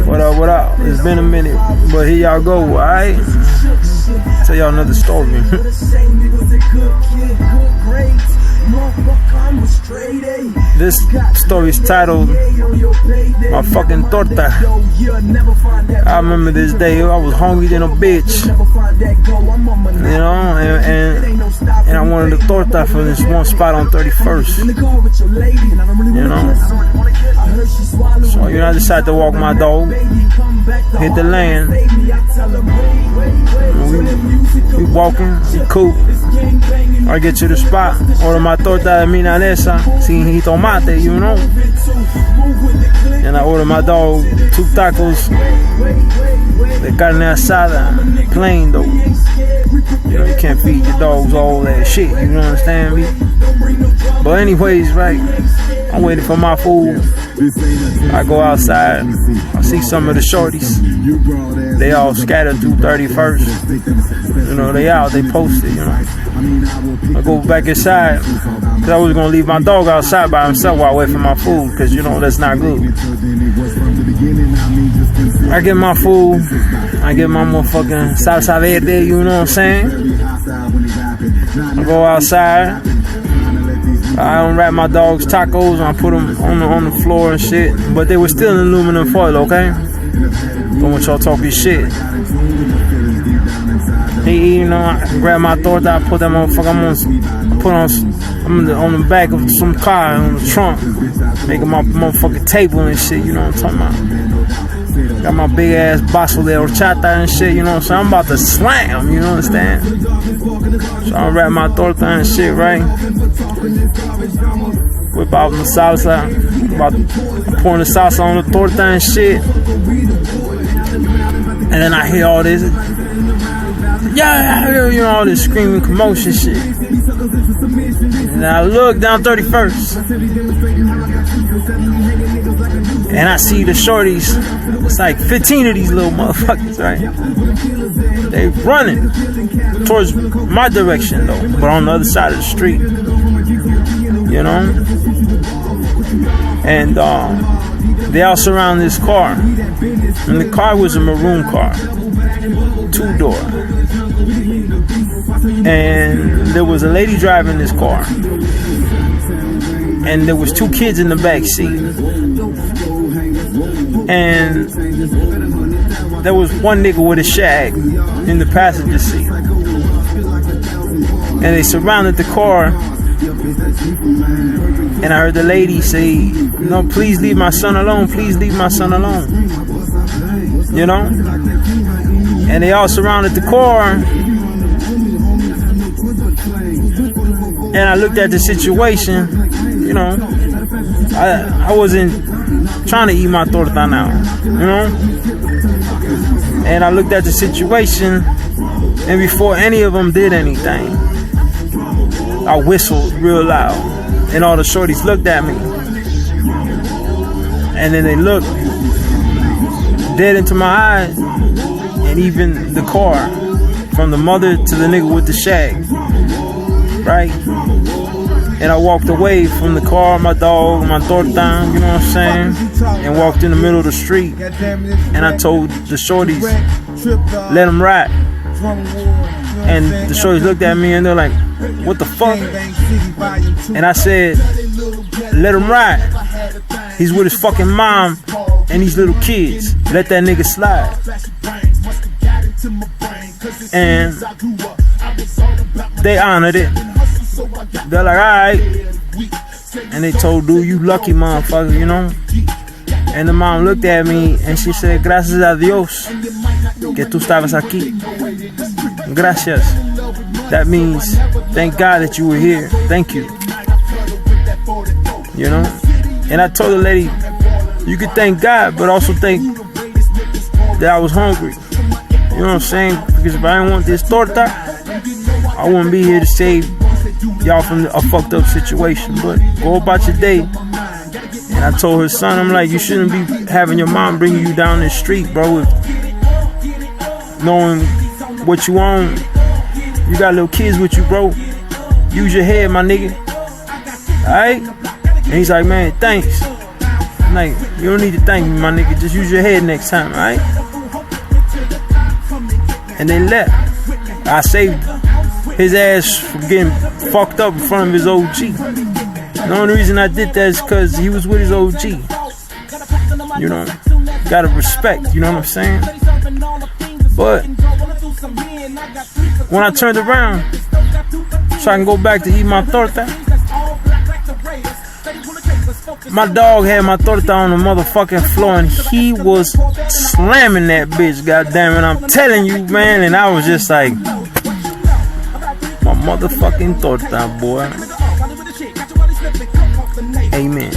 What up, what up? It's been a minute, but here y'all go, alright? Tell y'all another story. This story is titled My Fucking Torta. I remember this day, I was hungry than a bitch. You know, and I wanted a torta from this one spot on 31st. You know? So, I decided to walk my dog, hit the land. We walking, we cool. I get to the spot, order my torta de milanesa, sin tomate, you know. And I order my dog 2 tacos de carne asada, plain though. You know, you can't feed your dogs all that shit, you know understand me? But anyways, right, I'm waiting for my food. I go outside, I see some of the shorties. They all scattered through 31st. You know, they out, they posted, you know. I go back inside, cause I was gonna leave my dog outside by himself while I wait for my food, cause you know, that's not good. I get my food, I get my motherfucking salsa verde, you know what I'm saying? I go outside, I unwrap my dog's tacos and I put them on the floor and shit. But they were still in aluminum foil, okay? Don't want y'all talking shit. You know, I grab my torta, I put that motherfucker, I'm on the back of some car on the trunk, making my motherfucking table and shit, you know what I'm talking about? Got my big ass vaso de horchata and shit, you know what I'm saying? I'm about to slam, you know what I'm saying? So I wrap my torta and shit, right? Whip out the salsa, about pouring the salsa on the torta and shit. And then I hear all this, yeah, you know, all this screaming commotion shit. And I look down 31st. And I see the shorties. It's like 15 of these little motherfuckers, right? They running towards my direction though, but on the other side of the street. You know? And they all surround this car. And the car was a maroon car. 2-door. And there was a lady driving this car. And there was 2 kids in the back seat. And there was one nigga with a shag in the passenger seat. And they surrounded the car. And I heard the lady say, no, please leave my son alone. Please leave my son alone. You know? And they all surrounded the car. And I looked at the situation. You know, I wasn't trying to eat my torta now, you know? And I looked at the situation, and before any of them did anything, I whistled real loud, and all the shorties looked at me. And then they looked dead into my eyes, and even the car, from the mother to the nigga with the shag, right? And I walked away from the car, my dog, my torta, you know what I'm saying? And walked in the middle of the street. And I told the shorties, let them ride. And the shorties looked at me and they're like, what the fuck? And I said, let him ride. He's with his fucking mom and these little kids. Let that nigga slide. And they honored it. They're like, alright. And they told dude, you lucky motherfucker, you know. And the mom looked at me and she said, gracias a Dios que tú estabas aquí. Gracias. That means thank God that you were here. Thank you. You know. And I told the lady, you could thank God, but also thank that I was hungry. You know what I'm saying? Because if I didn't want this torta, I wouldn't be here to save y'all from a fucked up situation. But go about your day. And I told her son, I'm like, you shouldn't be having your mom bringing you down the street, bro, with knowing what you own. You got little kids with you, bro. Use your head, my nigga. Alright? And he's like, man, thanks. And night. You don't need to thank me, my nigga. Just use your head next time, alright? And they left. I saved his ass from getting fucked up in front of his OG. The only reason I did that is because he was with his OG. You know, gotta respect, you know what I'm saying? But when I turned around so I can go back to eat my torta, my dog had my torta on the motherfucking floor and he was slamming that bitch, goddammit. I'm telling you, man, and I was just like, my motherfucking torta, boy. Amen.